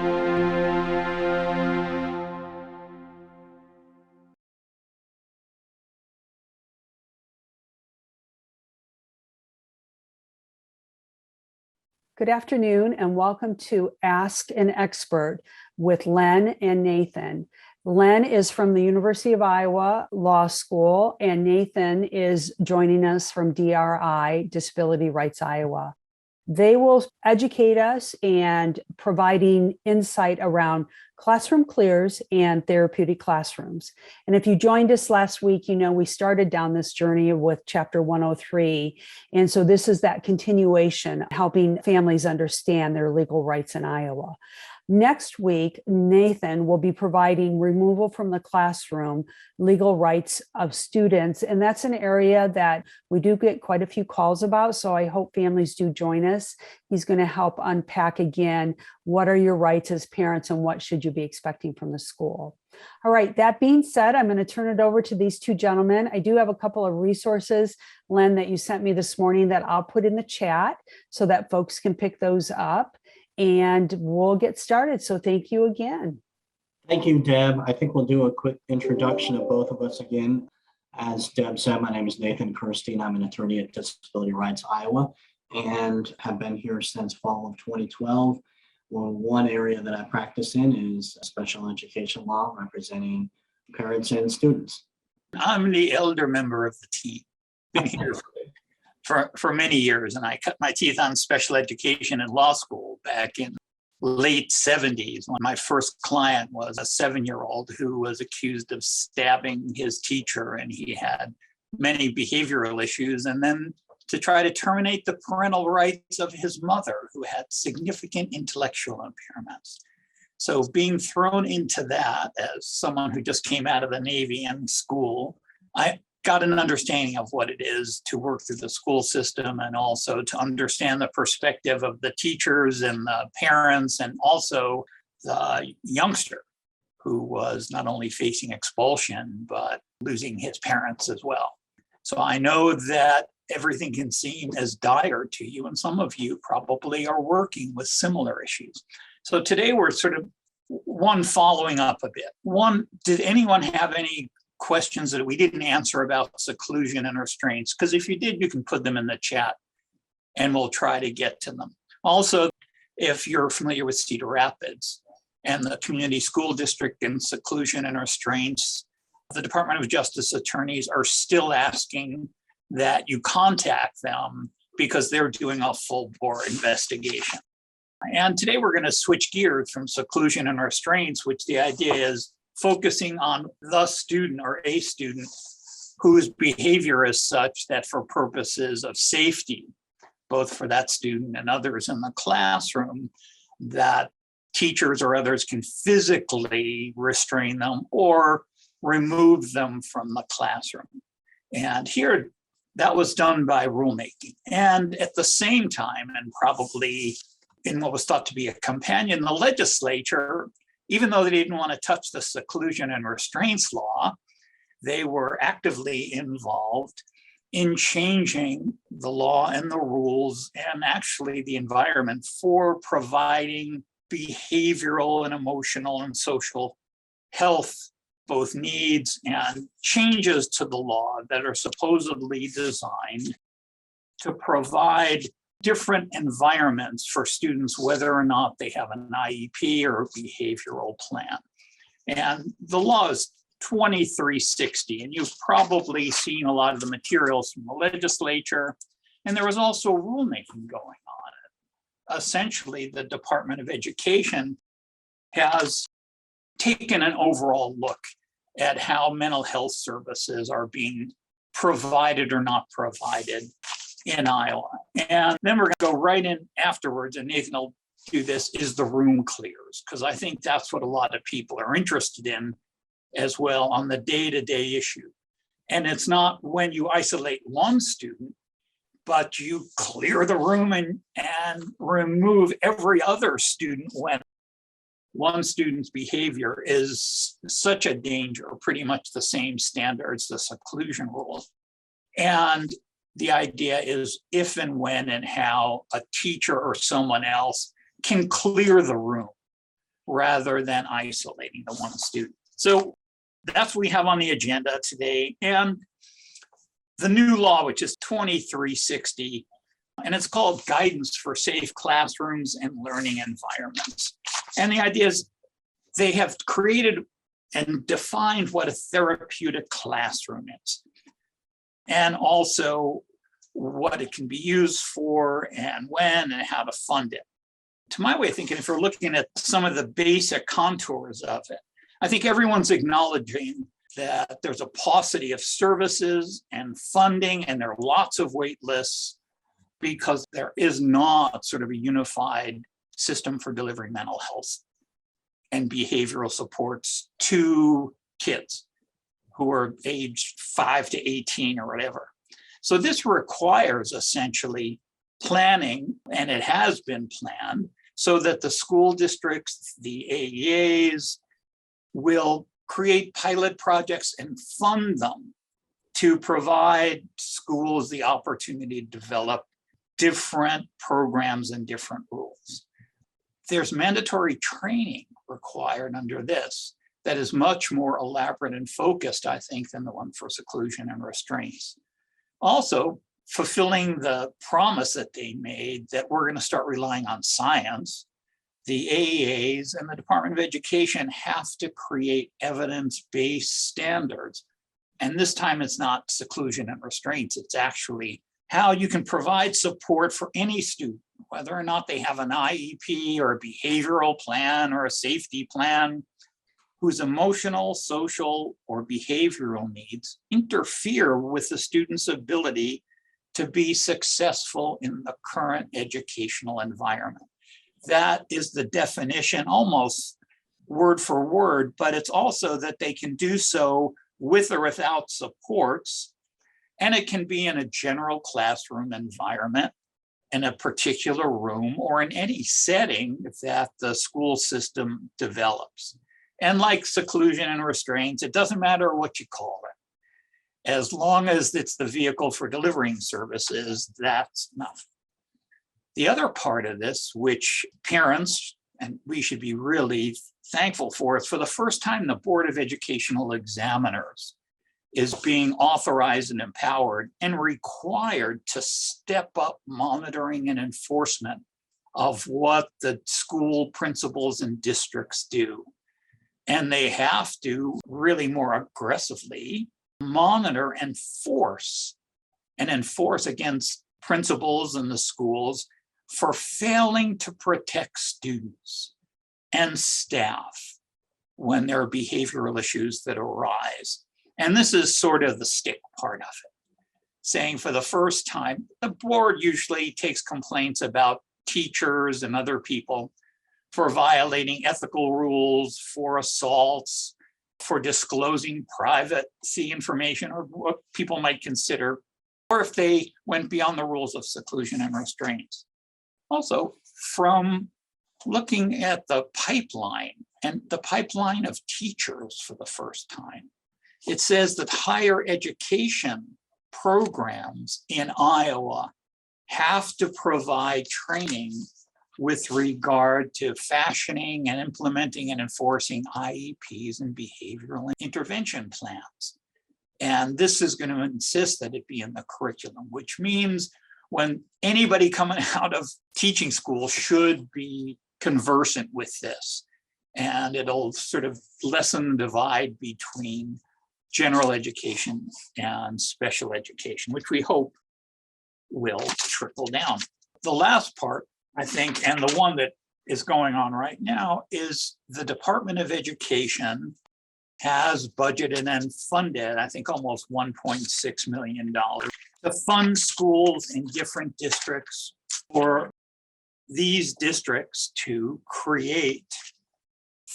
Good afternoon and welcome to Ask an Expert with Len and Nathan. Len is from the University of Iowa Law School and Nathan is joining us from DRI, Disability Rights Iowa. They will educate us and providing insight around classroom clears and therapeutic classrooms. And if you joined us last week, you know we started down this journey with Chapter 103. And so this is that continuation, helping families understand their legal rights in Iowa. Next week, Nathan will be providing removal from the classroom, legal rights of students. And that's an area that we do get quite a few calls about. So I hope families do join us. He's going to help unpack again, what are your rights as parents and what should you be expecting from the school? All right, that being said, I'm going to turn it over to these two gentlemen. I do have a couple of resources, Len, that you sent me this morning that I'll put in the chat so that folks can pick those up. And we'll get started. So thank you again. Thank you, Deb. I think we'll do a quick introduction of both of us again. As Deb said, my name is Nathan Kirstein. I'm an attorney at Disability Rights Iowa and have been here since fall of 2012. Well, one area that I practice in is special education law, representing parents and students. I'm the elder member of the team. Been here for many years, and I cut my teeth on special education in law school back in late 70s when my first client was a 7-year-old who was accused of stabbing his teacher, and he had many behavioral issues, and then to try to terminate the parental rights of his mother, who had significant intellectual impairments. So being thrown into that as someone who just came out of the Navy and school, I got an understanding of what it is to work through the school system and also to understand the perspective of the teachers and the parents and also the youngster who was not only facing expulsion, but losing his parents as well. So I know that everything can seem as dire to you, and some of you probably are working with similar issues. So today we're sort of following up a bit. Did anyone have any questions that we didn't answer about seclusion and restraints? Because if you did, you can put them in the chat and we'll try to get to them. Also, if you're familiar with Cedar Rapids and the community school district and seclusion and restraints, the Department of Justice attorneys are still asking that you contact them because they're doing a full bore investigation. And today we're going to switch gears from seclusion and restraints, which the idea is focusing on the student or a student whose behavior is such that for purposes of safety, both for that student and others in the classroom, that teachers or others can physically restrain them or remove them from the classroom. And here, that was done by rulemaking. And at the same time, and probably in what was thought to be a companion, the legislature, even though they didn't want to touch the seclusion and restraints law, they were actively involved in changing the law and the rules and actually the environment for providing behavioral and emotional and social health, both needs and changes to the law that are supposedly designed to provide different environments for students, whether or not they have an IEP or a behavioral plan. And the law is 2360, and you've probably seen a lot of the materials from the legislature. And there was also rulemaking going on. Essentially, the Department of Education has taken an overall look at how mental health services are being provided or not provided in Iowa. And then we're going to go right in afterwards, and Nathan will do this, is the room clears, because I think that's what a lot of people are interested in as well on the day-to-day issue. And it's not when you isolate one student, but you clear the room and remove every other student when one student's behavior is such a danger, pretty much the same standards, the seclusion rules. And the idea is if and when and how a teacher or someone else can clear the room rather than isolating the one student. So that's what we have on the agenda today. And the new law, which is 2360, and it's called Guidance for Safe Classrooms and Learning Environments. And the idea is they have created and defined what a therapeutic classroom is, and also what it can be used for and when and how to fund it. To my way of thinking, if we're looking at some of the basic contours of it, I think everyone's acknowledging that there's a paucity of services and funding, and there are lots of wait lists because there is not sort of a unified system for delivering mental health and behavioral supports to kids who are aged 5 to 18 or whatever. So this requires essentially planning, and it has been planned, so that the school districts, the AEAs will create pilot projects and fund them to provide schools the opportunity to develop different programs and different rules. There's mandatory training required under this that is much more elaborate and focused, I think, than the one for seclusion and restraints. Also, fulfilling the promise that they made that we're going to start relying on science, the AEAs and the Department of Education have to create evidence-based standards. And this time it's not seclusion and restraints, it's actually how you can provide support for any student, whether or not they have an IEP or a behavioral plan or a safety plan, whose emotional, social, or behavioral needs interfere with the student's ability to be successful in the current educational environment. That is the definition, almost word for word, but it's also that they can do so with or without supports, and it can be in a general classroom environment, in a particular room, or in any setting that the school system develops. And like seclusion and restraints, it doesn't matter what you call it. As long as it's the vehicle for delivering services, that's enough. The other part of this, which parents, and we should be really thankful for, is for the first time, the Board of Educational Examiners is being authorized and empowered and required to step up monitoring and enforcement of what the school principals and districts do. And they have to really more aggressively monitor and enforce against principals in the schools for failing to protect students and staff when there are behavioral issues that arise. And this is sort of the stick part of it, saying for the first time, the board usually takes complaints about teachers and other people for violating ethical rules, for assaults, for disclosing privacy information, or what people might consider, or if they went beyond the rules of seclusion and restraints. Also, from looking at the pipeline and the pipeline of teachers for the first time, it says that higher education programs in Iowa have to provide training with regard to fashioning and implementing and enforcing IEPs and behavioral intervention plans. And this is going to insist that it be in the curriculum, which means when anybody coming out of teaching school should be conversant with this. And it'll sort of lessen the divide between general education and special education, which we hope will trickle down. The last part, I think, and the one that is going on right now, is the Department of Education has budgeted and funded, I think, almost $1.6 million to fund schools in different districts for these districts to create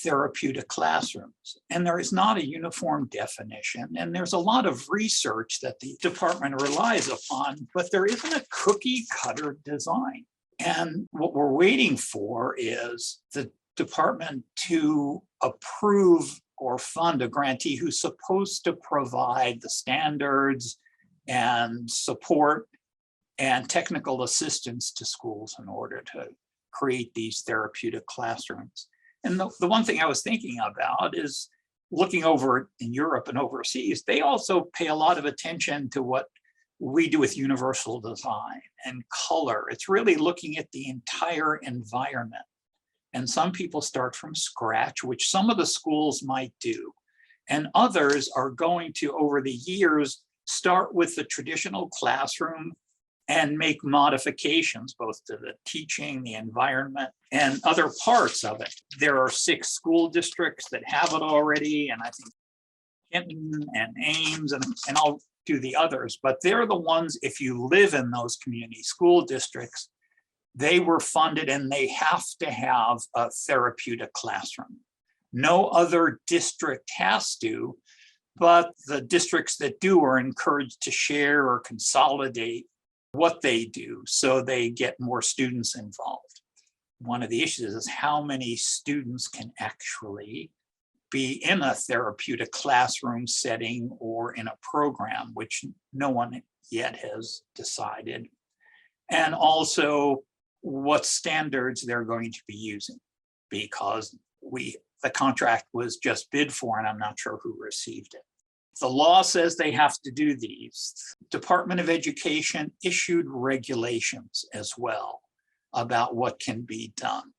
therapeutic classrooms. And there is not a uniform definition. And there's a lot of research that the department relies upon, but there isn't a cookie cutter design. And what we're waiting for is the department to approve or fund a grantee who's supposed to provide the standards and support and technical assistance to schools in order to create these therapeutic classrooms. And the one thing I was thinking about is looking over in Europe and overseas, they also pay a lot of attention to what we do with universal design and color. It's really looking at the entire environment. And some people start from scratch, which some of the schools might do. And others are going to, over the years, start with the traditional classroom and make modifications both to the teaching, the environment, and other parts of it. There are 6 school districts that have it already, and I think Kenton and Ames, and I'll do the others, but they're the ones, if you live in those community school districts, they were funded and they have to have a therapeutic classroom. No other district has to, but the districts that do are encouraged to share or consolidate what they do so they get more students involved. One of the issues is how many students can actually be in a therapeutic classroom setting or in a program, which no one yet has decided. And also what standards they're going to be using, because the contract was just bid for and I'm not sure who received it. The law says they have to do these. Department of Education issued regulations as well about what can be done.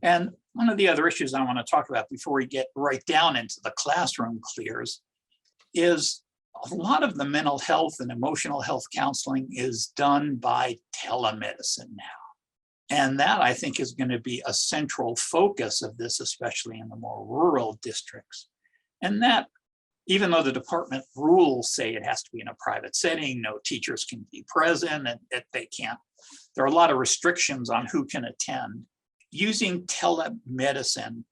And one of the other issues I want to talk about before we get right down into the classroom clears is a lot of the mental health and emotional health counseling is done by telemedicine now. And that, I think, is going to be a central focus of this, especially in the more rural districts. And that, even though the department rules say it has to be in a private setting, no teachers can be present, and that they can't, there are a lot of restrictions on who can attend. Using telemedicine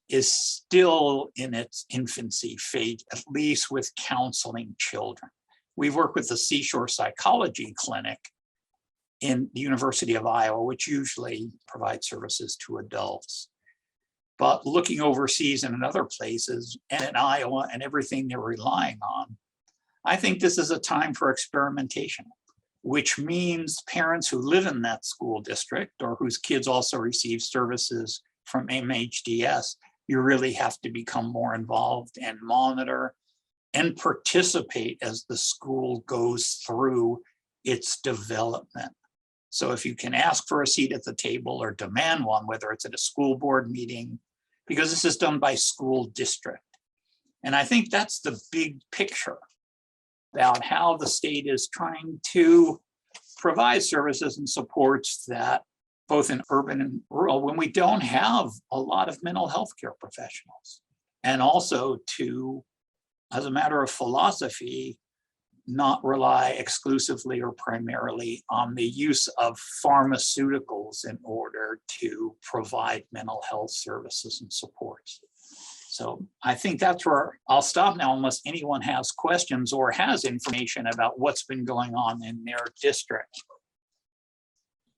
is still in its infancy phase, at least with counseling children. We've worked with the Seashore Psychology Clinic in the University of Iowa, which usually provides services to adults. But looking overseas and in other places, and in Iowa and everything they're relying on, I think this is a time for experimentation, which means parents who live in that school district or whose kids also receive services from MHDS, you really have to become more involved and monitor and participate as the school goes through its development. So if you can ask for a seat at the table or demand one, whether it's at a school board meeting, because this is done by school district. And I think that's the big picture about how the state is trying to provide services and supports that both in urban and rural, when we don't have a lot of mental health care professionals, and also to, as a matter of philosophy, not rely exclusively or primarily on the use of pharmaceuticals in order to provide mental health services and supports. So I think that's where I'll stop now unless anyone has questions or has information about what's been going on in their district.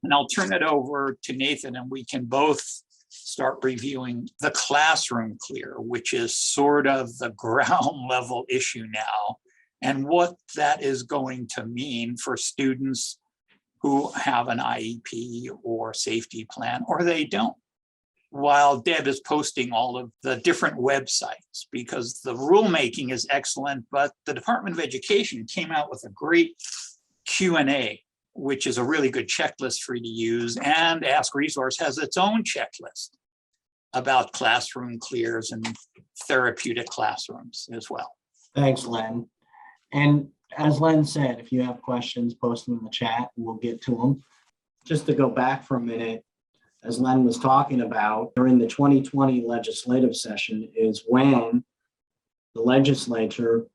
And I'll turn it over to Nathan and we can both start reviewing the classroom clear, which is sort of the ground level issue now, and what that is going to mean for students who have an IEP or safety plan, or they don't. While Deb is posting all of the different websites, because the rulemaking is excellent, but the Department of Education came out with a great Q&A, which is a really good checklist for you to use, and Ask Resource has its own checklist about classroom clears and therapeutic classrooms as well. Thanks, Len. And as Len said, if you have questions, post them in the chat, we'll get to them. Just to go back for a minute, as Len was talking about, during the 2020 legislative session is when the legislature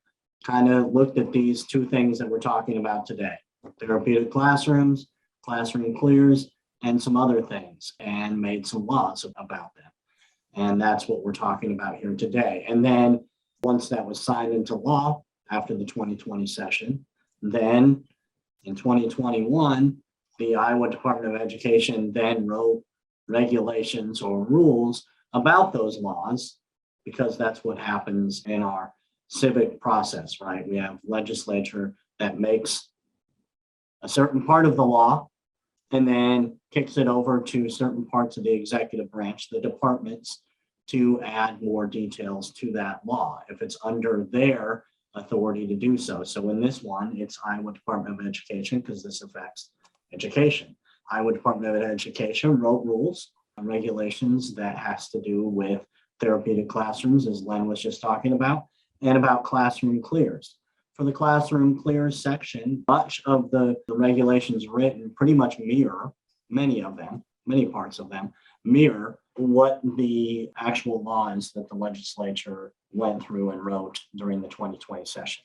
kind of looked at these two things that we're talking about today: therapeutic classrooms, classroom clears, and some other things, and made some laws about them. And that's what we're talking about here today. And then once that was signed into law after the 2020 session, then in 2021, the Iowa Department of Education then wrote regulations or rules about those laws, because that's what happens in our civic process, right? We have legislature that makes a certain part of the law, and then kicks it over to certain parts of the executive branch, the departments, to add more details to that law if it's under their authority to do so. So in this one, it's Iowa Department of Education because this affects education. Iowa Department of Education wrote rules and regulations that has to do with therapeutic classrooms, as Len was just talking about, and about classroom clears. For the classroom clears section, much of the regulations written pretty much mirror, many parts of them mirror what the actual laws that the legislature went through and wrote during the 2020 session.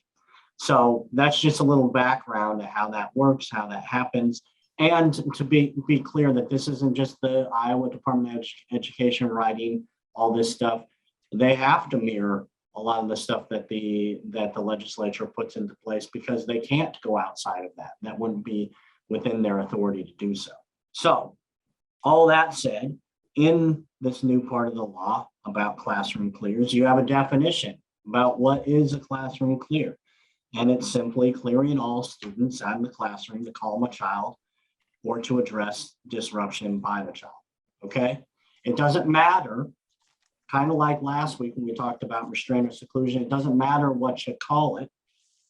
So that's just a little background to how that works, how that happens. And to be clear that this isn't just the Iowa Department of Education writing all this stuff. They have to mirror a lot of the stuff that the legislature puts into place because they can't go outside of that. That wouldn't be within their authority to do so. So all that said, in this new part of the law about classroom clears, you have a definition about what is a classroom clear. And it's simply clearing all students out of the classroom to calm a child or to address disruption by the child, okay? It doesn't matter, kind of like last week when we talked about restraint or seclusion, it doesn't matter what you call it.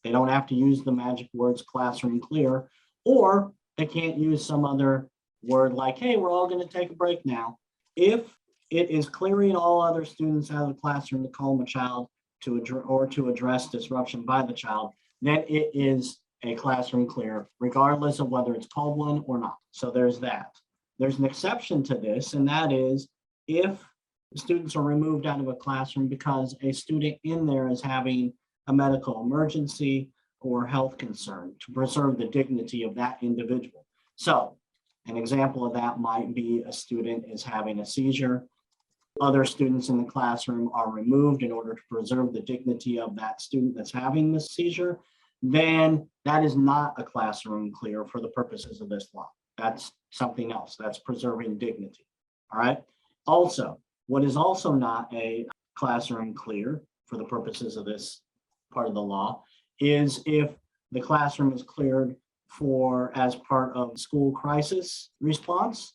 They don't have to use the magic words classroom clear, or they can't use some other word like, hey, we're all going to take a break now. If it is clearing all other students out of the classroom to calm a child to address disruption by the child, then it is a classroom clear, regardless of whether it's called one or not. So there's that. There's an exception to this, and that is if students are removed out of a classroom because a student in there is having a medical emergency or health concern to preserve the dignity of that individual. So an example of that might be a student is having a seizure. Other students in the classroom are removed in order to preserve the dignity of that student that's having the seizure. Then that is not a classroom clear for the purposes of this law. That's something else. That's preserving dignity. All right. Also, what is also not a classroom clear for the purposes of this part of the law is if the classroom is cleared for as part of school crisis response,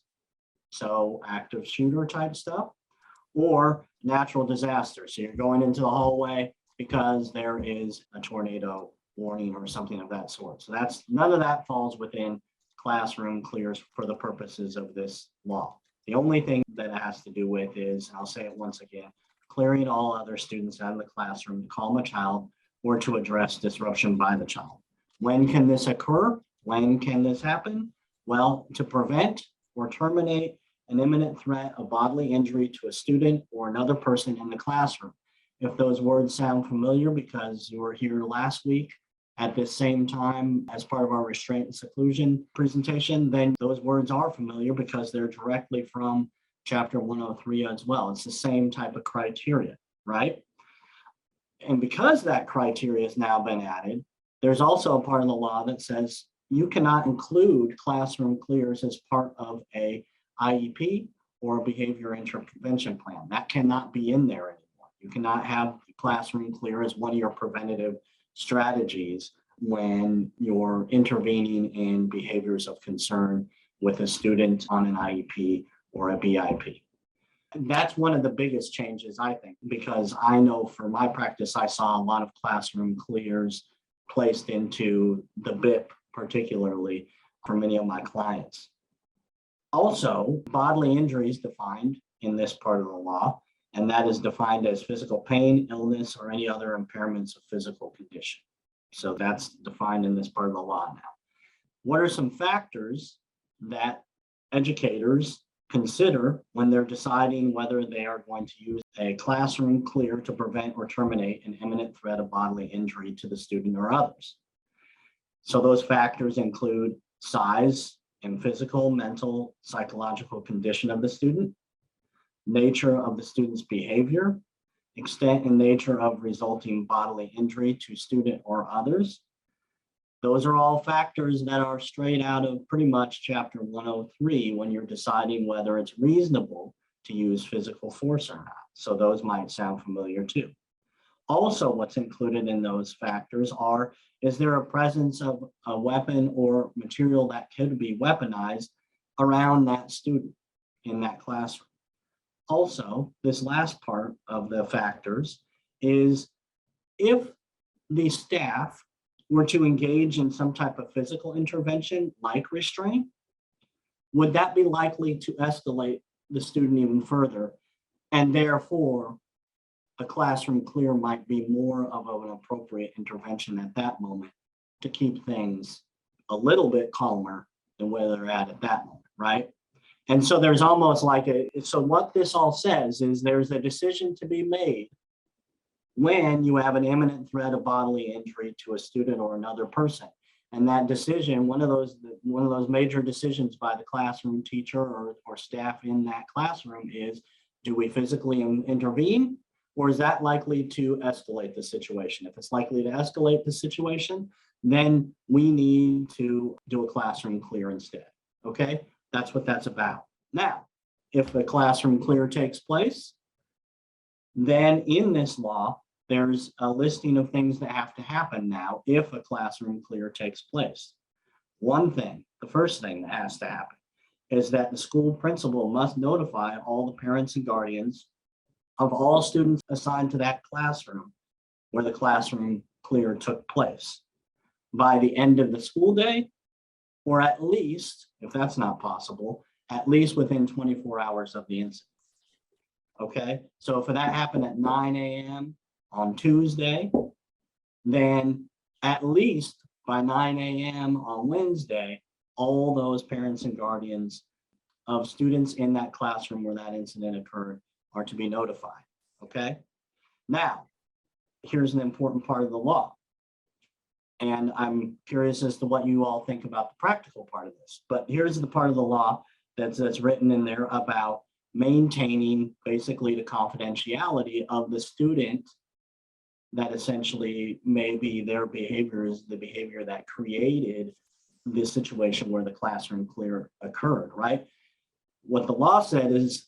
so active shooter type stuff, or natural disaster. So you're going into the hallway because there is a tornado warning or something of that sort. So that's none of that falls within classroom clears for the purposes of this law. The only thing that it has to do with is, I'll say it once again, clearing all other students out of the classroom to calm a child or to address disruption by the child. When can this occur? When can this happen? Well, to prevent or terminate an imminent threat of bodily injury to a student or another person in the classroom. If those words sound familiar because you were here last week at this same time as part of our restraint and seclusion presentation, then those words are familiar because they're directly from Chapter 103 as well. It's the same type of criteria, right? And because that criteria has now been added, there's also a part of the law that says you cannot include classroom clears as part of a IEP or a behavior intervention plan. That cannot be in there anymore. You cannot have classroom clear as one of your preventative strategies when you're intervening in behaviors of concern with a student on an IEP or a BIP. That's one of the biggest changes, I think, because I know for my practice, I saw a lot of classroom clears placed into the BIP, particularly for many of my clients. Also, bodily injury is defined in this part of the law, and that is defined as physical pain, illness, or any other impairments of physical condition. So that's defined in this part of the law now. What are some factors that educators consider when they're deciding whether they are going to use a classroom clear to prevent or terminate an imminent threat of bodily injury to the student or others? So those factors include size and physical, mental, psychological condition of the student, nature of the student's behavior, extent and nature of resulting bodily injury to student or others. Those are all factors that are straight out of pretty much Chapter 103 when you're deciding whether it's reasonable to use physical force or not. So those might sound familiar too. Also, what's included in those factors is there a presence of a weapon or material that could be weaponized around that student in that classroom. Also, this last part of the factors is if the staff were to engage in some type of physical intervention like restraint, would that be likely to escalate the student even further? And therefore, a classroom clear might be more of an appropriate intervention at that moment to keep things a little bit calmer than where they're at that moment, right? And so there's almost like so what this all says is there's a decision to be made when you have an imminent threat of bodily injury to a student or another person. And that decision, one of those major decisions by the classroom teacher or staff in that classroom is, do we physically intervene, or is that likely to escalate the situation? If it's likely to escalate the situation, then we need to do a classroom clear instead, okay? That's what that's about. Now, if the classroom clear takes place, then in this law, there's a listing of things that have to happen now if a classroom clear takes place. One thing, the first thing that has to happen is that the school principal must notify all the parents and guardians of all students assigned to that classroom where the classroom clear took place by the end of the school day, or at least, if that's not possible, at least within 24 hours of the incident. Okay, so if that happened at 9 a.m. on Tuesday, then at least by 9 a.m. on Wednesday, all those parents and guardians of students in that classroom where that incident occurred are to be notified, okay? Now, here's an important part of the law. And I'm curious as to what you all think about the practical part of this, but here's the part of the law that's written in there about maintaining basically the confidentiality of the student that essentially maybe their behavior is the behavior that created this situation where the classroom clear occurred, right? What the law says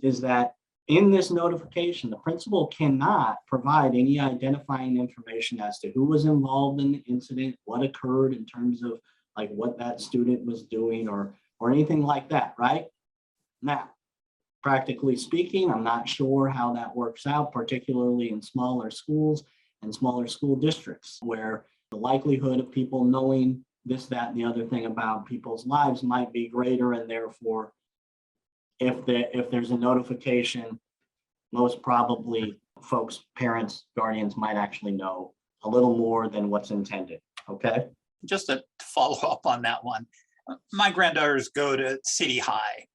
is that in this notification, the principal cannot provide any identifying information as to who was involved in the incident, what occurred in terms of like what that student was doing or anything like that, right? Now, practically speaking, I'm not sure how that works out, particularly in smaller schools and smaller school districts, where the likelihood of people knowing this, that, and the other thing about people's lives might be greater, and therefore, if there's a notification, most probably folks, parents, guardians might actually know a little more than what's intended, okay? Just to follow up on that one, my granddaughters go to City High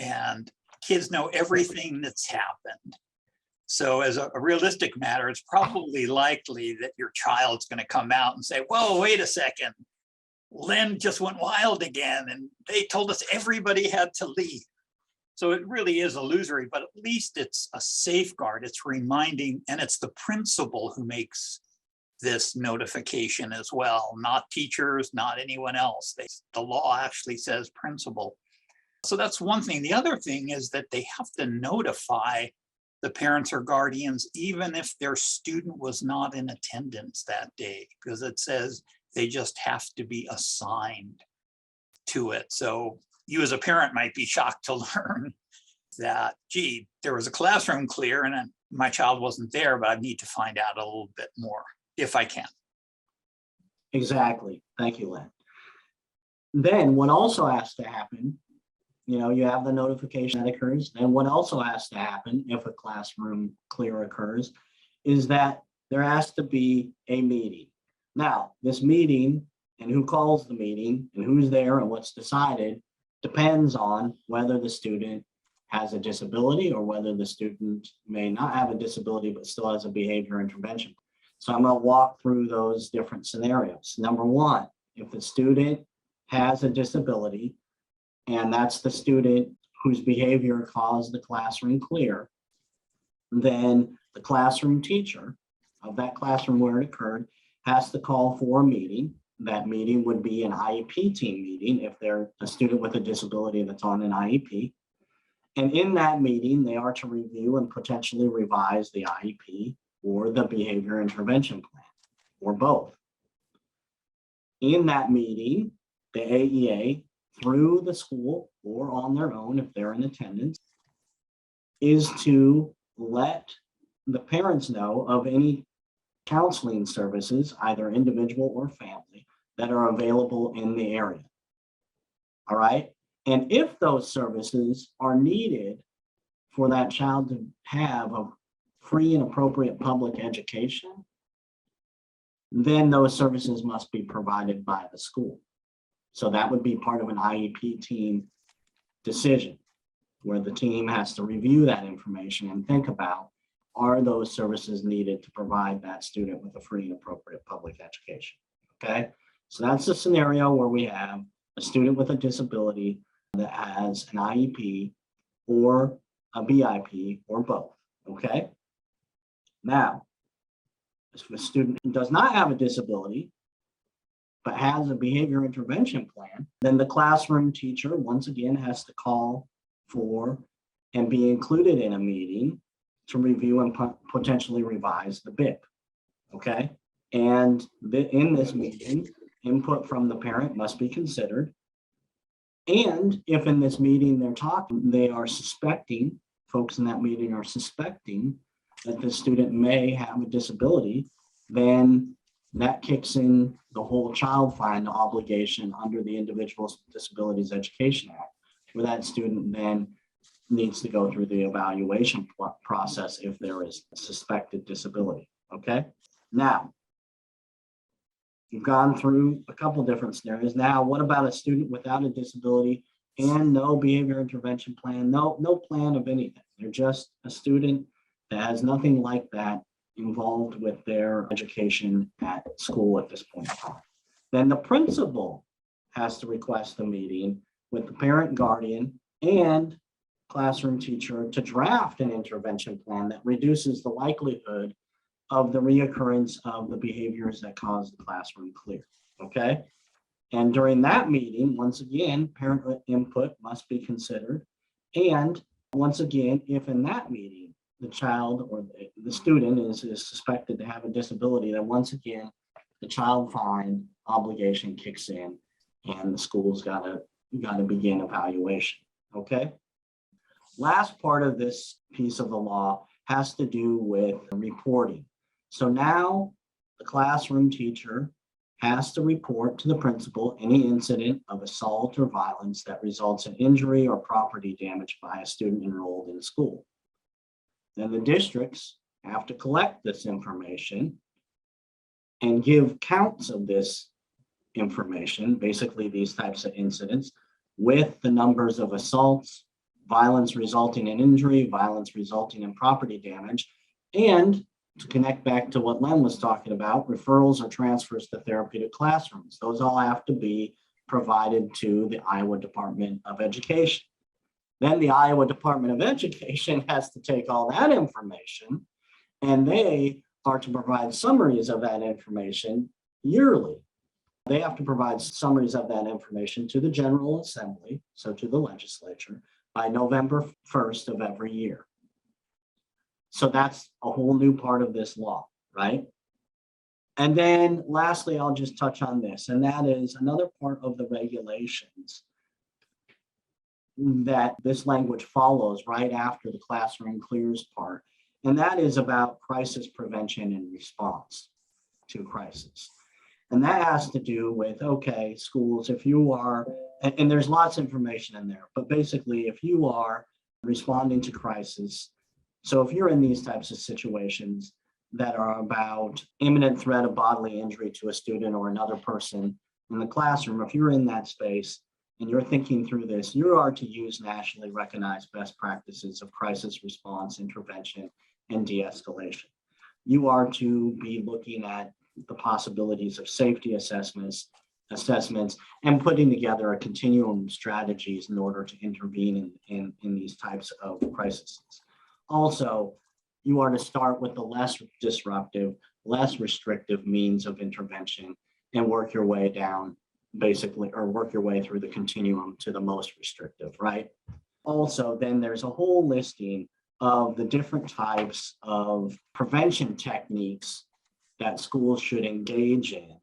and kids know everything that's happened. So as a realistic matter, it's probably likely that your child's going to come out and say, whoa, wait a second, Len just went wild again and they told us everybody had to leave. So it really is illusory, but at least it's a safeguard. It's reminding, and it's the principal who makes this notification as well, not teachers, not anyone else. The law actually says principal. So that's one thing. The other thing is that they have to notify the parents or guardians, even if their student was not in attendance that day, because it says they just have to be assigned to it. So you as a parent might be shocked to learn that, gee, there was a classroom clear and my child wasn't there, but I need to find out a little bit more if I can. Exactly. Thank you, Len. Then what also has to happen, you have the notification that occurs. And what also has to happen if a classroom clear occurs is that there has to be a meeting. Now, this meeting and who calls the meeting and who's there and what's decided depends on whether the student has a disability or whether the student may not have a disability but still has a behavior intervention. So I'm going to walk through those different scenarios. Number one, if the student has a disability, and that's the student whose behavior caused the classroom clear, then the classroom teacher of that classroom where it occurred has to call for a meeting. That meeting would be an IEP team meeting if they're a student with a disability that's on an IEP. And in that meeting, they are to review and potentially revise the IEP or the behavior intervention plan, or both. In that meeting, the AEA through the school or on their own if they're in attendance is to let the parents know of any counseling services, either individual or family, that are available in the area. All right. And if those services are needed for that child to have a free and appropriate public education, then those services must be provided by the school. So that would be part of an IEP team decision, where the team has to review that information and think about, are those services needed to provide that student with a free and appropriate public education? Okay, so that's the scenario where we have a student with a disability that has an IEP or a BIP or both. Okay, now, if a student does not have a disability, but has a behavior intervention plan, then the classroom teacher, once again, has to call for and be included in a meeting to review and potentially revise the BIP. Okay. And in this meeting, input from the parent must be considered. And if in this meeting they are suspecting, folks in that meeting are suspecting that the student may have a disability, then that kicks in the whole child find obligation under the Individuals with Disabilities Education Act, where that student then needs to go through the evaluation process if there is suspected disability. Okay. Now, you've gone through a couple different scenarios. Now, what about a student without a disability and no behavior intervention plan? No plan of anything. They're just a student that has nothing like that involved with their education at school at this point in time. Then the principal has to request a meeting with the parent, guardian, and classroom teacher to draft an intervention plan that reduces the likelihood of the reoccurrence of the behaviors that cause the classroom clear. Okay. And during that meeting, once again, parent input must be considered. And once again, if in that meeting, the child or the student is suspected to have a disability, then once again, the child find obligation kicks in and the school's got to begin evaluation. Okay. Last part of this piece of the law has to do with reporting. So now the classroom teacher has to report to the principal any incident of assault or violence that results in injury or property damage by a student enrolled in school. Then the districts have to collect this information and give counts of this information, basically these types of incidents, with the numbers of assaults, violence resulting in injury, violence resulting in property damage, and to connect back to what Len was talking about, referrals or transfers to therapeutic classrooms. Those all have to be provided to the Iowa Department of Education. Then the Iowa Department of Education has to take all that information and they are to provide summaries of that information yearly. They have to provide summaries of that information to the General Assembly, so to the legislature, by November 1st of every year. So that's a whole new part of this law, right? And then lastly, I'll just touch on this, and that is another part of the regulations that this language follows right after the classroom clears part. And that is about crisis prevention and response to crisis. And that has to do with, okay, schools, if you are, and there's lots of information in there, but basically if you are responding to crisis, so if you're in these types of situations that are about imminent threat of bodily injury to a student or another person in the classroom, if you're in that space and you're thinking through this, you are to use nationally recognized best practices of crisis response, intervention, and de-escalation. You are to be looking at the possibilities of safety assessments, and putting together a continuum of strategies in order to intervene in these types of crises. Also, you are to start with the less disruptive, less restrictive means of intervention and work your way down, basically, or work your way through the continuum to the most restrictive, right? Also, then there's a whole listing of the different types of prevention techniques that schools should engage in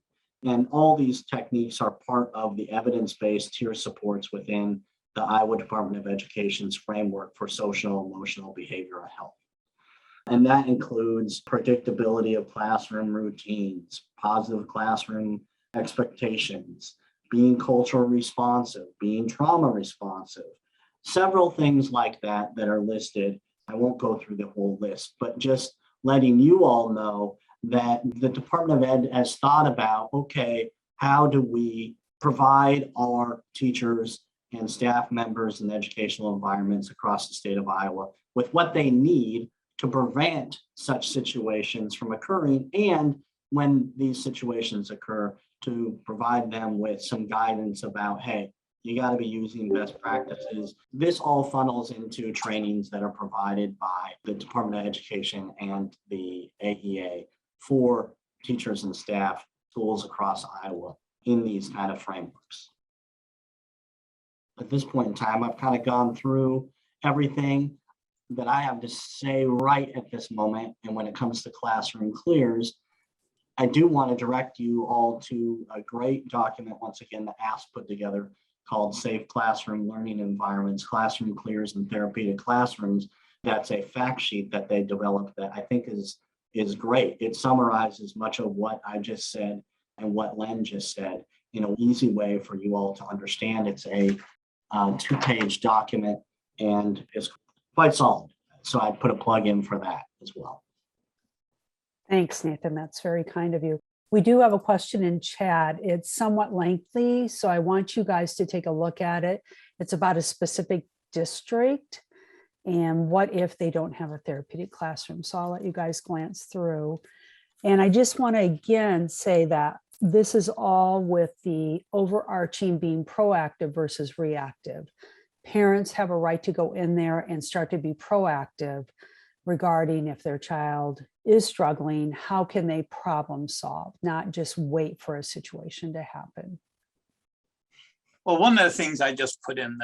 And all these techniques are part of the evidence-based tier supports within the Iowa Department of Education's framework for social, emotional, behavioral health. And that includes predictability of classroom routines, positive classroom expectations, being culturally responsive, being trauma responsive, several things like that that are listed. I won't go through the whole list, but just letting you all know that the Department of Ed has thought about, okay, how do we provide our teachers and staff members in educational environments across the state of Iowa with what they need to prevent such situations from occurring, and when these situations occur, to provide them with some guidance about, hey, you got to be using best practices. This all funnels into trainings that are provided by the Department of Education and the AEA for teachers and staff, schools across Iowa in these kind of frameworks. At this point in time, I've kind of gone through everything that I have to say right at this moment. And when it comes to classroom clears, I do want to direct you all to a great document, once again, that ASK put together called Safe Classroom Learning Environments, Classroom Clears in Therapeutic Classrooms. That's a fact sheet that they developed that I think is great. It summarizes much of what I just said and what Len just said in an easy way for you all to understand. It's a 2-page document and it's quite solid. So I put a plug in for that as well. Thanks, Nathan. That's very kind of you. We do have a question in chat. It's somewhat lengthy, so I want you guys to take a look at it. It's about a specific district and what if they don't have a therapeutic classroom. So I'll let you guys glance through. And I just want to again say that this is all with the overarching being proactive versus reactive. Parents have a right to go in there and start to be proactive regarding if their child is struggling, how can they problem solve, not just wait for a situation to happen. Well, one of the things I just put in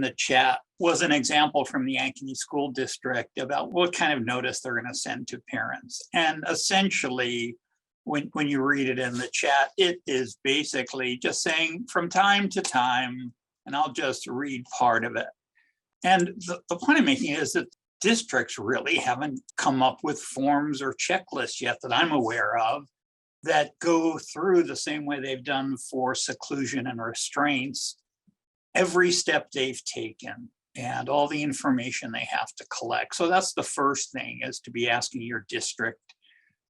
the chat was an example from the Ankeny School District about what kind of notice they're going to send to parents. And essentially, when you read it in the chat, it is basically just saying from time to time, and I'll just read part of it. And the point I'm making is that districts really haven't come up with forms or checklists yet that I'm aware of that go through the same way they've done for seclusion and restraints, every step they've taken and all the information they have to collect. So that's the first thing, is to be asking your district,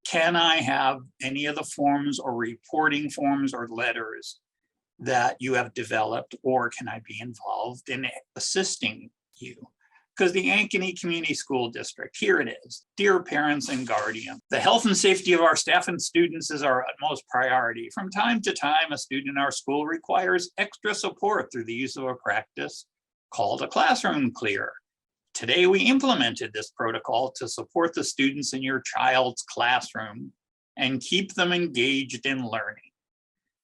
can I have any of the forms or reporting forms or letters that you have developed, or can I be involved in assisting you? Because the Ankeny Community School District, here it is. Dear parents and guardians, the health and safety of our staff and students is our utmost priority. From time to time, a student in our school requires extra support through the use of a practice called a classroom clear. Today, we implemented this protocol to support the students in your child's classroom and keep them engaged in learning.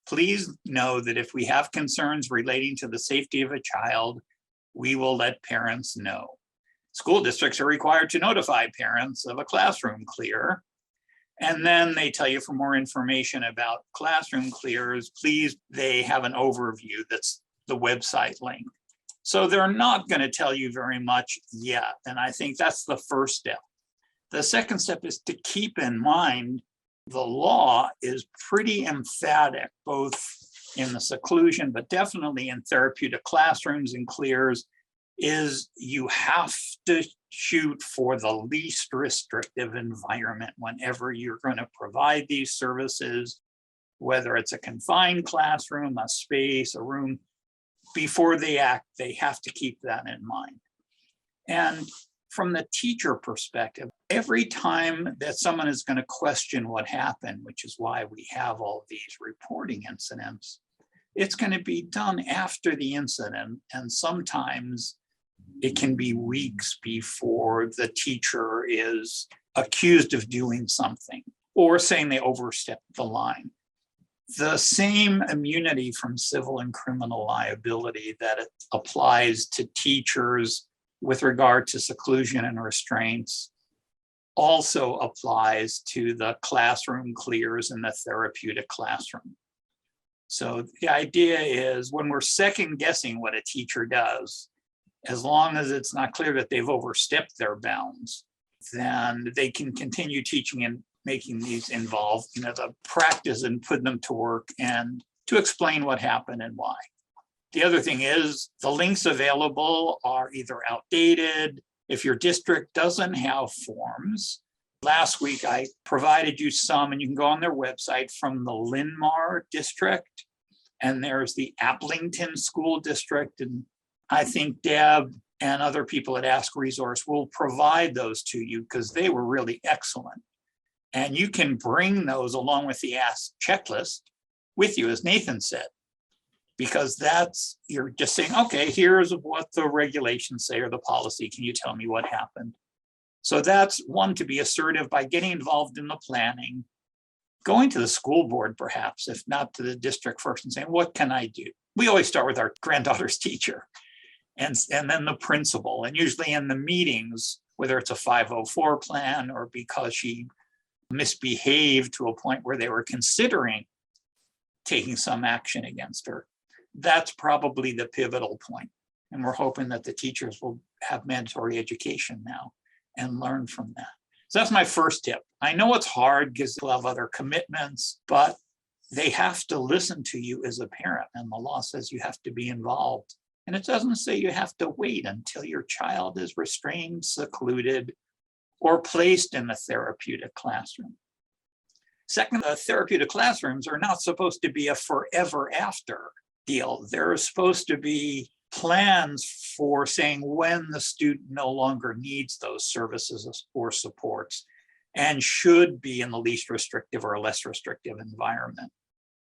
Please know that if we have concerns relating to the safety of a child, we will let parents know. School districts are required to notify parents of a classroom clear. And then they tell you for more information about classroom clears, please, they have an overview that's the website link. So they're not going to tell you very much yet. And I think that's the first step. The second step is to keep in mind the law is pretty emphatic, both in the seclusion, but definitely in therapeutic classrooms and clears, is you have to shoot for the least restrictive environment whenever you're going to provide these services, whether it's a confined classroom, a space, a room. Before they act, they have to keep that in mind. And from the teacher perspective, every time that someone is going to question what happened, which is why we have all these reporting incidents, it's going to be done after the incident. And sometimes it can be weeks before the teacher is accused of doing something or saying they overstepped the line. The same immunity from civil and criminal liability that it applies to teachers with regard to seclusion and restraints also applies to the classroom clears in the therapeutic classroom. So the idea is when we're second guessing what a teacher does, as long as it's not clear that they've overstepped their bounds, then they can continue teaching and making these involved, the practice and put them to work and to explain what happened and why. The other thing is the links available are either outdated. If your district doesn't have forms, last week I provided you some, and you can go on their website from the Linn-Mar district, and there's the Aplington School District. And I think Deb and other people at Ask Resource will provide those to you because they were really excellent. And you can bring those along with the Ask checklist with you, as Nathan said, because you're just saying, okay, here's what the regulations say or the policy. Can you tell me what happened? So that's one, to be assertive by getting involved in the planning, going to the school board, perhaps, if not to the district first, and saying, what can I do? We always start with our granddaughter's teacher and then the principal. And usually in the meetings, whether it's a 504 plan or because she misbehaved to a point where they were considering taking some action against her, that's probably the pivotal point. And we're hoping that the teachers will have mandatory education now and learn from that. So that's my first tip. I know it's hard because they'll have other commitments, but they have to listen to you as a parent. And the law says you have to be involved. And it doesn't say you have to wait until your child is restrained, secluded, or placed in a therapeutic classroom. Second, the therapeutic classrooms are not supposed to be a forever after deal. There are supposed to be plans for saying when the student no longer needs those services or supports and should be in the least restrictive or less restrictive environment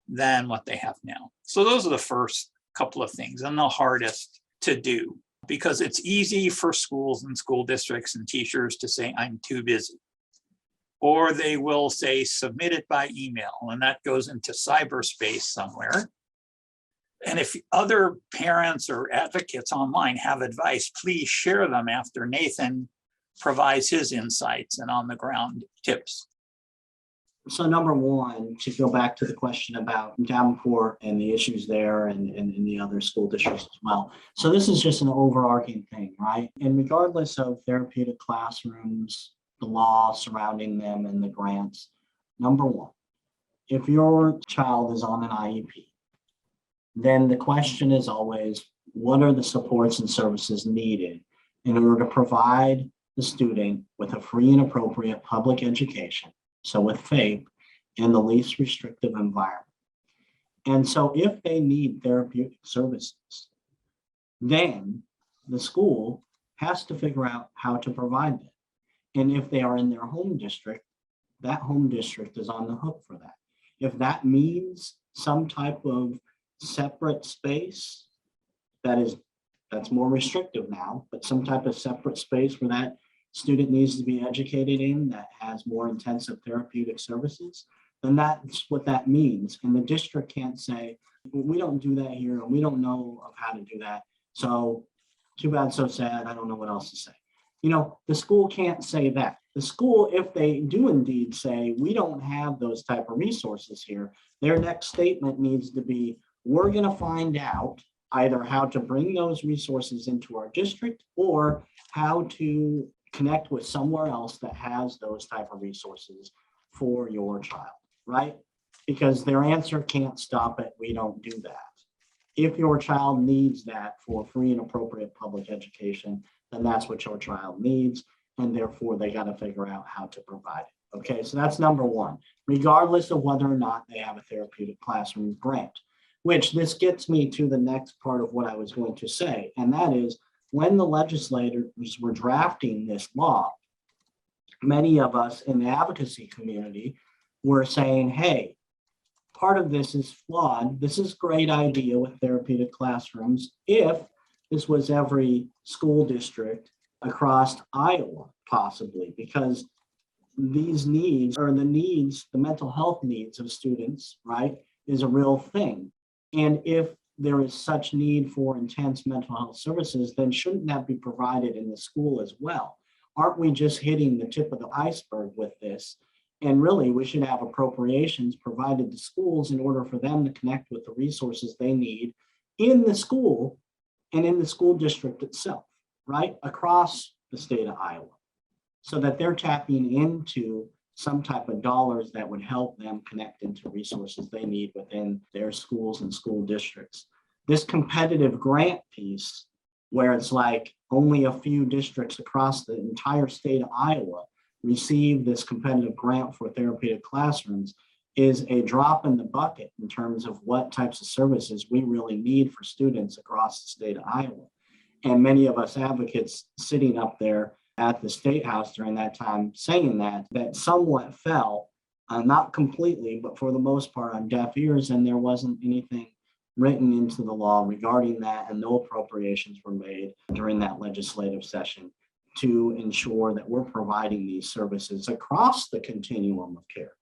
than what they have now. So those are the first couple of things, and the hardest to do, because it's easy for schools and school districts and teachers to say, I'm too busy. Or they will say, submit it by email, and that goes into cyberspace somewhere. And if other parents or advocates online have advice, please share them after Nathan provides his insights and on the ground tips. So number one, to go back to the question about Davenport and the issues there and the other school districts as well. So this is just an overarching thing, right? And regardless of therapeutic classrooms, the law surrounding them and the grants, number one, if your child is on an IEP, then the question is always, what are the supports and services needed in order to provide the student with a free and appropriate public education, so with FAPE, in the least restrictive environment? And so if they need therapeutic services, then the school has to figure out how to provide them. And if they are in their home district, that home district is on the hook for that. If that means some type of separate space that's more restrictive now, but some type of separate space where that student needs to be educated in that has more intensive therapeutic services, then that's what that means. And the district can't say, we don't do that here, and we don't know of how to do that. So too bad, so sad. I don't know what else to say. The school can't say that. The school, if they do indeed say, we don't have those type of resources here, their next statement needs to be, we're going to find out either how to bring those resources into our district or how to connect with somewhere else that has those type of resources for your child, right? Because their answer can't stop it. We don't do that. If your child needs that for free and appropriate public education, then that's what your child needs. And therefore, they got to figure out how to provide it. Okay, so that's number one, regardless of whether or not they have a therapeutic classroom grant, which this gets me to the next part of what I was going to say. And that is, when the legislators were drafting this law, many of us in the advocacy community were saying, hey, part of this is flawed. This is a great idea with therapeutic classrooms if this was every school district across Iowa, possibly, because these needs are the mental health needs of students, right, is a real thing. And if there is such need for intense mental health services, then shouldn't that be provided in the school as well? Aren't we just hitting the tip of the iceberg with this? And really, we should have appropriations provided to schools in order for them to connect with the resources they need in the school and in the school district itself, right? Across the state of Iowa, so that they're tapping into some type of dollars that would help them connect into resources they need within their schools and school districts. This competitive grant piece, where it's like only a few districts across the entire state of Iowa receive this competitive grant for therapeutic classrooms, is a drop in the bucket in terms of what types of services we really need for students across the state of Iowa. And many of us advocates sitting up there at the State House during that time saying that somewhat fell, not completely, but for the most part on deaf ears, and there wasn't anything written into the law regarding that, and no appropriations were made during that legislative session to ensure that we're providing these services across the continuum of care,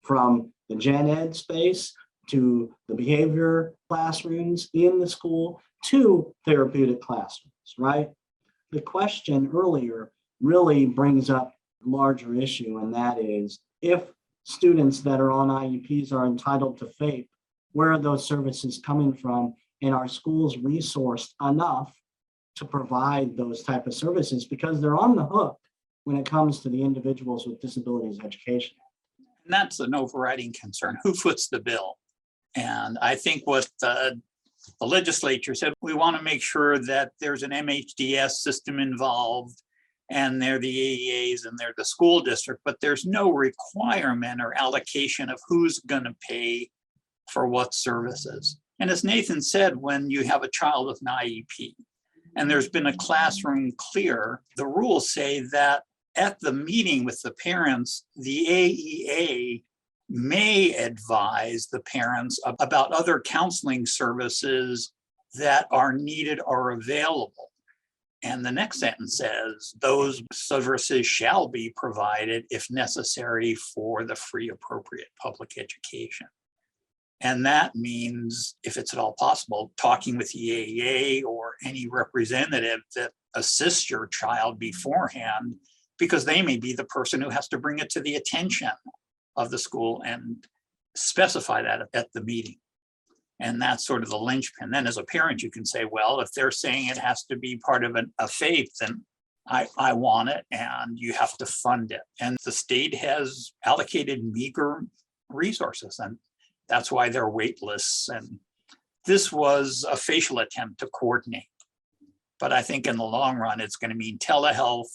from the gen ed space to the behavior classrooms in the school to therapeutic classrooms, right? The question earlier really brings up a larger issue, and that is, if students that are on IEPs are entitled to FAPE, where are those services coming from? And are schools resourced enough to provide those type of services, because they're on the hook when it comes to the Individuals with Disabilities Education Act. And that's an overriding concern. Who foots the bill? And I think what the legislature said, we want to make sure that there's an MHDS system involved, and they're the AEAs and they're the school district, but there's no requirement or allocation of who's going to pay for what services. And as Nathan said, when you have a child with an IEP and there's been a classroom clear, the rules say that at the meeting with the parents, the AEA may advise the parents about other counseling services that are needed or available. And the next sentence says, those services shall be provided if necessary for the free appropriate public education. And that means, if it's at all possible, talking with the AEA or any representative that assists your child beforehand, because they may be the person who has to bring it to the attention of the school and specify that at the meeting. And that's sort of the linchpin. Then as a parent, you can say, well, if they're saying it has to be part of a FAPE, then I want it, and you have to fund it. And the state has allocated meager resources, and that's why there are wait lists. And this was a facial attempt to coordinate. But I think in the long run, it's going to mean telehealth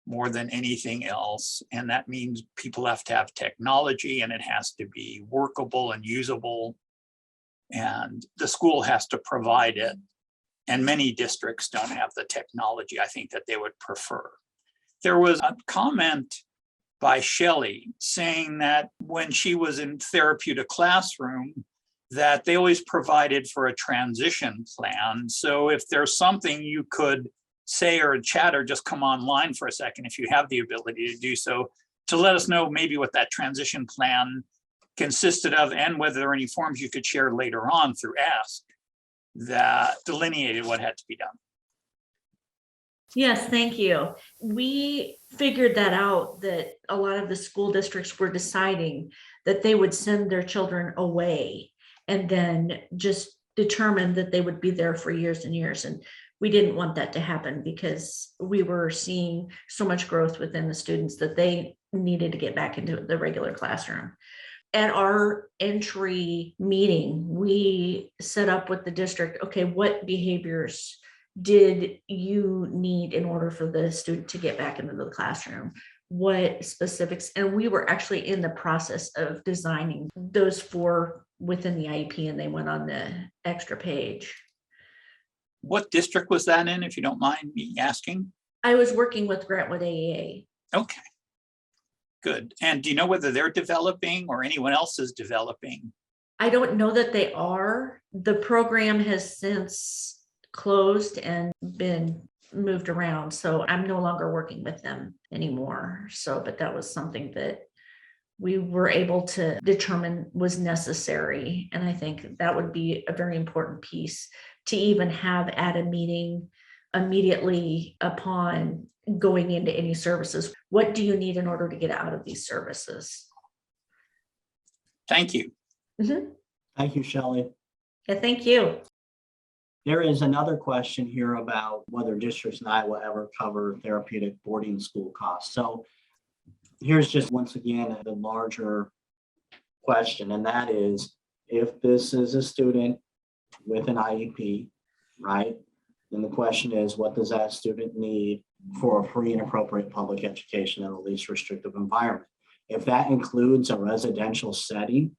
more than anything else. And that means people have to have technology, and it has to be workable and usable. And the school has to provide it. And many districts don't have the technology, I think, that they would prefer. There was a comment by Shelley saying that when she was in therapeutic classroom, that they always provided for a transition plan. So if there's something you could say or chat or just come online for a second, if you have the ability to do so, to let us know maybe what that transition plan consisted of, and whether there are any forms you could share later on through Ask that delineated what had to be done. Yes, thank you. We figured that out, that a lot of the school districts were deciding that they would send their children away and then just determine that they would be there for years and years. And we didn't want that to happen, because we were seeing so much growth within the students that they needed to get back into the regular classroom. At our entry meeting, we set up with the district, okay, what behaviors did you need in order for the student to get back into the classroom? What specifics? And we were actually in the process of designing those four within the IEP, and they went on the extra page. What district was that in, if you don't mind me asking? I was working with Grantwood AEA. Okay, good. And do you know whether they're developing or anyone else is developing? I don't know that they are. The program has since closed and been moved around, so I'm no longer working with them anymore. So, but that was something that we were able to determine was necessary. And I think that would be a very important piece to even have at a meeting immediately upon going into any services? What do you need in order to get out of these services? Thank you. Mhm. Thank you, Shelley. Yeah, thank you. There is another question here about whether districts in Iowa ever cover therapeutic boarding school costs. So here's just once again the larger question, and that is, if this is a student with an IEP, right? Then the question is, what does that student need for a free and appropriate public education in the least restrictive environment? If that includes a residential setting,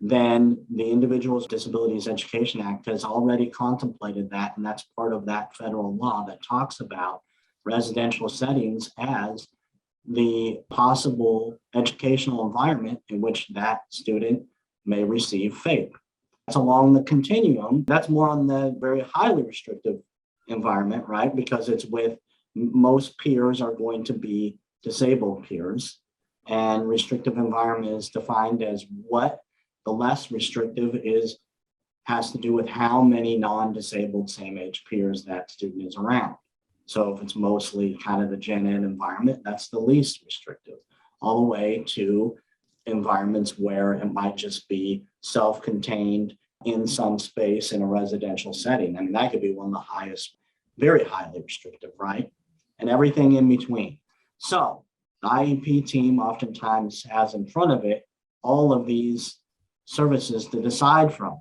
then the Individuals with Disabilities Education Act has already contemplated that, and that's part of that federal law that talks about residential settings as the possible educational environment in which that student may receive FAPE. That's along the continuum. That's more on the very highly restrictive environment, right? Because it's with most peers are going to be disabled peers, and restrictive environment is defined as what. The less restrictive has to do with how many non-disabled same age peers that student is around. So if it's mostly kind of the gen ed environment, that's the least restrictive, all the way to environments where it might just be self-contained in some space in a residential setting. I mean, that could be one of the highest, very highly restrictive, right? And everything in between. So the IEP team oftentimes has in front of it all of these services to decide from.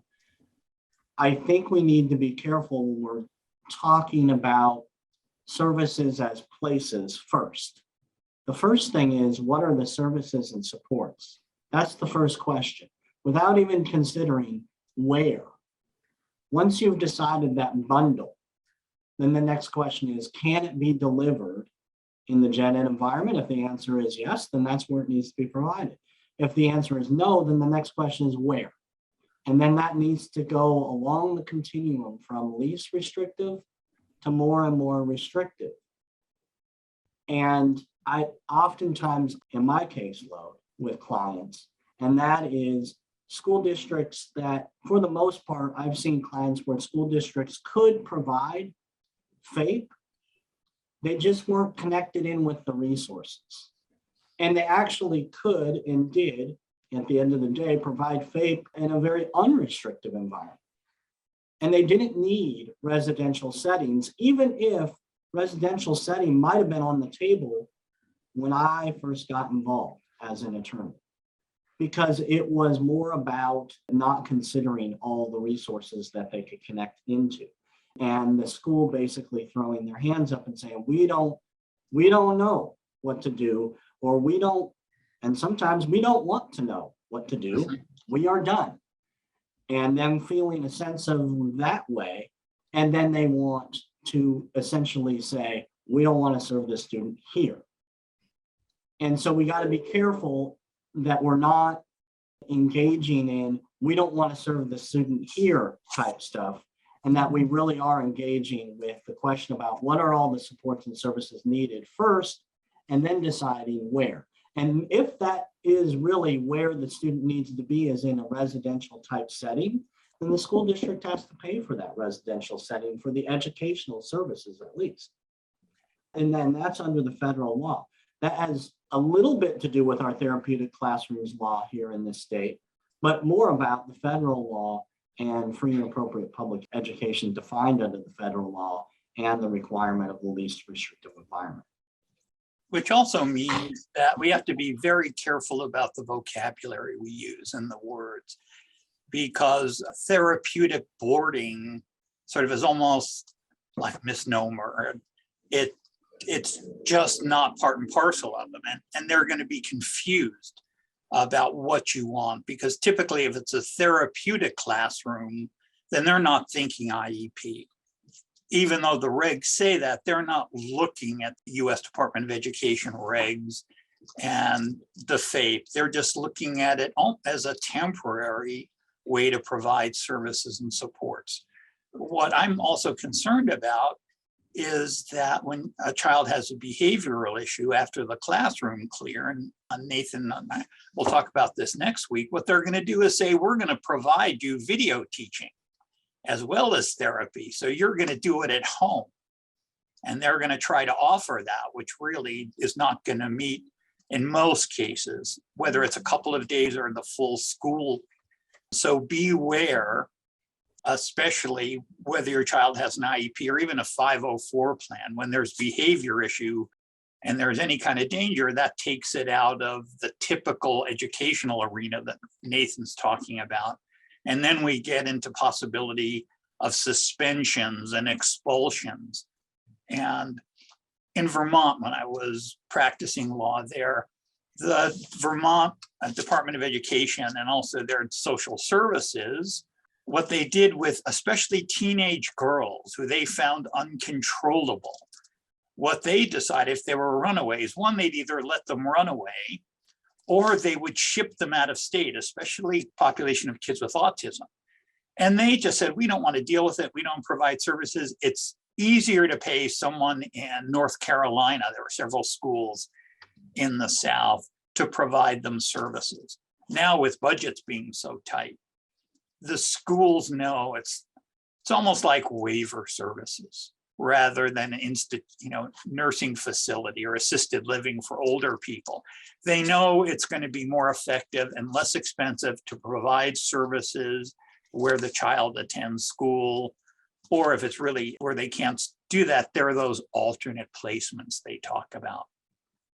I think we need to be careful when we're talking about services as places first. The first thing is, what are the services and supports? That's the first question, without even considering where. Once you've decided that bundle, then the next question is, can it be delivered in the gen ed environment? If the answer is yes, then that's where it needs to be provided. If the answer is no, then the next question is where. And then that needs to go along the continuum from least restrictive to more and more restrictive. And I oftentimes, in my caseload with clients, and that is school districts that, for the most part, I've seen clients where school districts could provide FAPE, they just weren't connected in with the resources. And they actually could and did, at the end of the day, provide FAPE in a very unrestricted environment. And they didn't need residential settings, even if residential setting might have been on the table when I first got involved as an attorney, because it was more about not considering all the resources that they could connect into. And the school basically throwing their hands up and saying, we don't know what to do, or we don't, and sometimes we don't want to know what to do. We are done. And them feeling a sense of that way. And then they want to essentially say, we don't want to serve this student here. And so we got to be careful that we're not engaging in, we don't want to serve the student here type stuff. And that we really are engaging with the question about what are all the supports and services needed first, and then deciding where. And if that is really where the student needs to be, is in a residential type setting, then the school district has to pay for that residential setting for the educational services at least. And then that's under the federal law. That has a little bit to do with our therapeutic classrooms law here in this state, but more about the federal law and free and appropriate public education defined under the federal law and the requirement of the least restrictive environment. Which also means that we have to be very careful about the vocabulary we use and the words, because therapeutic boarding sort of is almost like a misnomer. It's just not part and parcel of them, and they're going to be confused about what you want, because typically if it's a therapeutic classroom, then they're not thinking IEP. Even though the regs say that, they're not looking at the US Department of Education regs and the FAPE. They're just looking at it as a temporary way to provide services and supports. What I'm also concerned about is that when a child has a behavioral issue after the classroom clear, and Nathan and I will talk about this next week, what they're going to do is say, we're going to provide you video teaching as well as therapy. So you're going to do it at home. And they're going to try to offer that, which really is not going to meet in most cases, whether it's a couple of days or the full school. So beware, especially whether your child has an IEP or even a 504 plan, when there's behavior issue and there's any kind of danger, that takes it out of the typical educational arena that Nathan's talking about. And then we get into possibility of suspensions and expulsions. And in Vermont, when I was practicing law there, the Vermont Department of Education and also their social services, what they did with especially teenage girls who they found uncontrollable, what they decided if they were runaways, one, they'd either let them run away or they would ship them out of state, especially population of kids with autism. And they just said, we don't want to deal with it. We don't provide services. It's easier to pay someone in North Carolina. There were several schools in the South to provide them services. Now with budgets being so tight, the schools know it's almost like waiver services rather than nursing facility or assisted living for older people. They know it's going to be more effective and less expensive to provide services where the child attends school, or if it's really where they can't do that, there are those alternate placements they talk about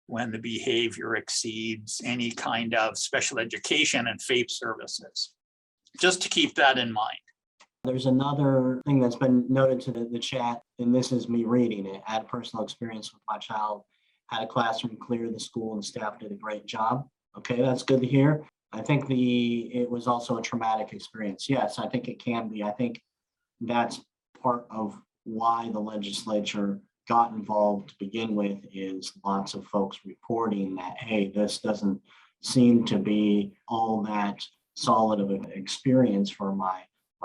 when the behavior exceeds any kind of special education and FAPE services. Just to keep that in mind. There's another thing that's been noted to the chat, and this is me reading it. I had personal experience with my child, had a classroom clear, the school and staff did a great job. Okay, that's good to hear. I think it was also a traumatic experience. Yes, I think it can be. I think that's part of why the legislature got involved to begin with, is lots of folks reporting that, hey, this doesn't seem to be all that solid of an experience for my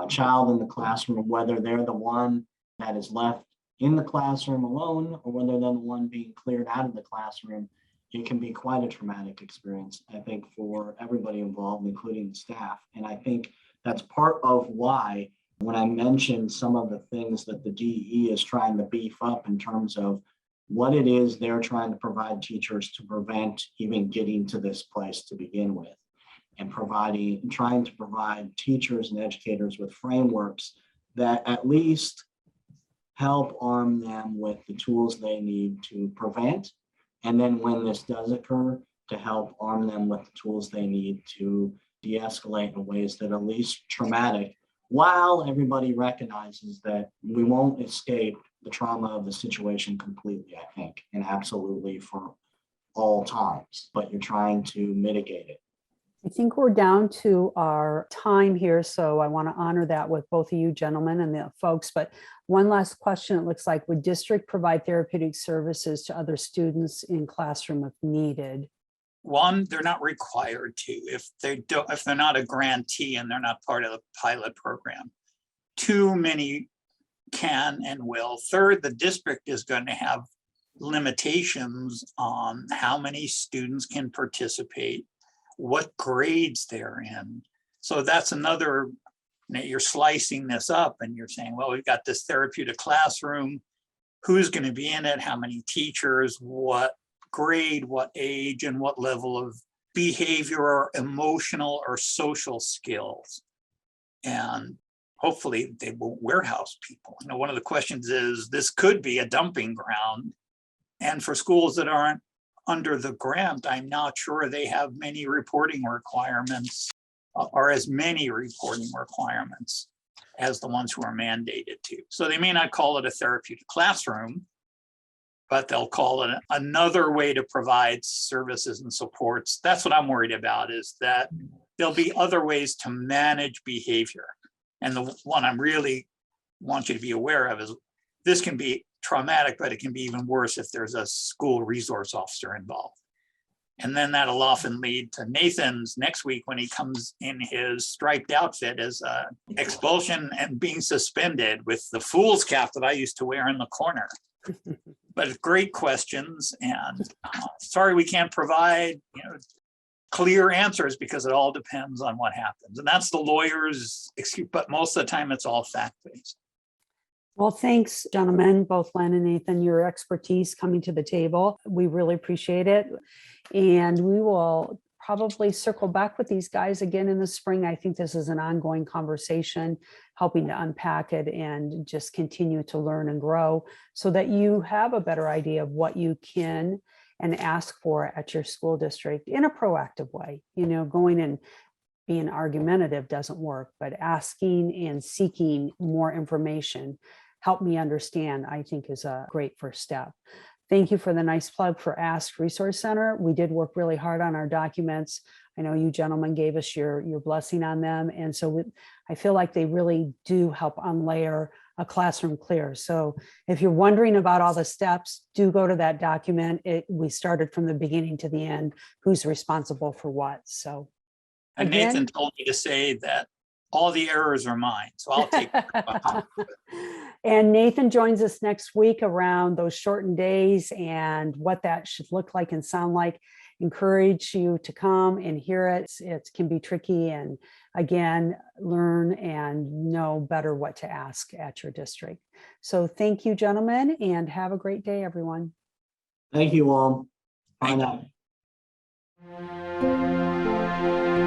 child in the classroom, whether they're the one that is left in the classroom alone or whether they're the one being cleared out of the classroom. It can be quite a traumatic experience, I think, for everybody involved, including the staff. And I think that's part of why, when I mentioned some of the things that the DE is trying to beef up in terms of what it is they're trying to provide teachers to prevent even getting to this place to begin with, and trying to provide teachers and educators with frameworks that at least help arm them with the tools they need to prevent. And then when this does occur, to help arm them with the tools they need to de-escalate in ways that are least traumatic, while everybody recognizes that we won't escape the trauma of the situation completely, I think, and absolutely for all times, but you're trying to mitigate it. I think we're down to our time here, so I want to honor that with both of you gentlemen and the folks. But one last question, it looks like, would district provide therapeutic services to other students in classroom if needed? One, they're not required to if they're not a grantee and they're not part of the pilot program. Too many can and will. Third, the district is going to have limitations on how many students can participate, what grades they're in. So that's another, you're slicing this up and you're saying, well, we've got this therapeutic classroom, who's going to be in it, how many teachers, what grade, what age, and what level of behavior or emotional or social skills. And hopefully they won't warehouse people. One of the questions is, this could be a dumping ground. And for schools that aren't under the grant, I'm not sure they have many reporting requirements or as many reporting requirements as the ones who are mandated to. So they may not call it a therapeutic classroom, but they'll call it another way to provide services and supports. That's what I'm worried about, is that there'll be other ways to manage behavior. And the one I'm really want you to be aware of is this can be traumatic, but it can be even worse if there's a school resource officer involved. And then that'll often lead to Nathan's next week when he comes in his striped outfit as expulsion and being suspended with the fool's cap that I used to wear in the corner. But great questions, and sorry we can't provide clear answers because it all depends on what happens. And that's the lawyer's excuse, but most of the time it's all fact-based. Well, thanks, gentlemen, both Len and Nathan, your expertise coming to the table. We really appreciate it. And we will probably circle back with these guys again in the spring. I think this is an ongoing conversation, helping to unpack it and just continue to learn and grow so that you have a better idea of what you can and ask for at your school district in a proactive way. Going and being argumentative doesn't work, but asking and seeking more information, help me understand, I think is a great first step. Thank you for the nice plug for Ask Resource Center. We did work really hard on our documents. I know you gentlemen gave us your blessing on them. And so I feel like they really do help unlayer a classroom clear. So if you're wondering about all the steps, do go to that document. We started from the beginning to the end, who's responsible for what. So And again- Nathan told me to say that all the errors are mine, so I'll take. And Nathan joins us next week around those shortened days and what that should look like and sound like. Encourage you to come and hear it. It can be tricky, and again, learn and know better what to ask at your district. So thank you, gentlemen, and have a great day, everyone. Thank you all. Bye Thank now.